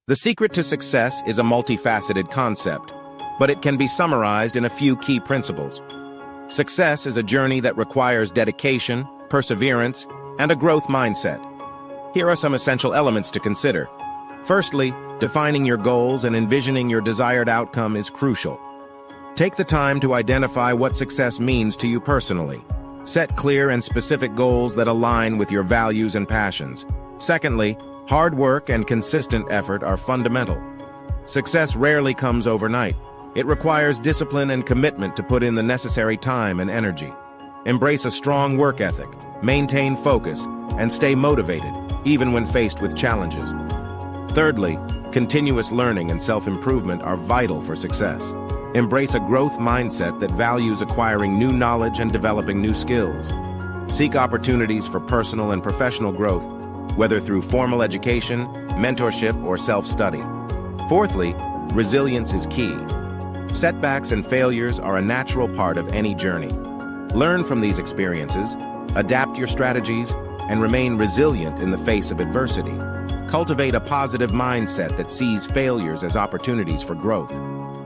The secret to success is a multifaceted concept, but it can be summarized in a few key principles. Success is a journey that requires dedication, perseverance, and a growth mindset. Here are some essential elements to consider. Firstly, defining your goals and envisioning your desired outcome is crucial. Take the time to identify what success means to you personally. Set clear and specific goals that align with your values and passions. Secondly, hard work and consistent effort are fundamental. Success rarely comes overnight. It requires discipline and commitment to put in the necessary time and energy. Embrace a strong work ethic, maintain focus, and stay motivated, even when faced with challenges. Thirdly, continuous learning and self-improvement are vital for success. Embrace a growth mindset that values acquiring new knowledge and developing new skills. Seek opportunities for personal and professional growth, whether through formal education, mentorship, or self-study. Fourthly, resilience is key. Setbacks and failures are a natural part of any journey. Learn from these experiences, adapt your strategies, and remain resilient in the face of adversity. Cultivate a positive mindset that sees failures as opportunities for growth.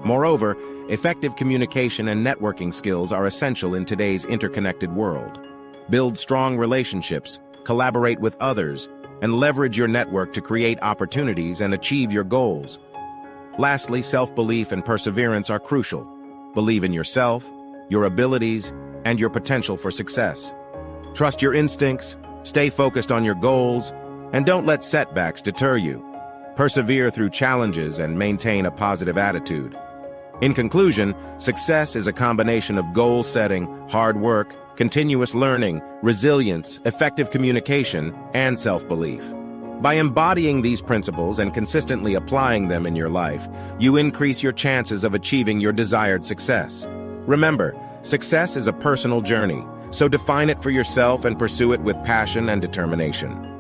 Moreover, effective communication and networking skills are essential in today's interconnected world. Build strong relationships, collaborate with others, and leverage your network to create opportunities and achieve your goals. Lastly, self-belief and perseverance are crucial. Believe in yourself, your abilities, and your potential for success. Trust your instincts, stay focused on your goals, and don't let setbacks deter you. Persevere through challenges and maintain a positive attitude. In conclusion, success is a combination of goal setting, hard work, continuous learning, resilience, effective communication, and self-belief. By embodying these principles and consistently applying them in your life, you increase your chances of achieving your desired success. Remember, success is a personal journey, so define it for yourself and pursue it with passion and determination.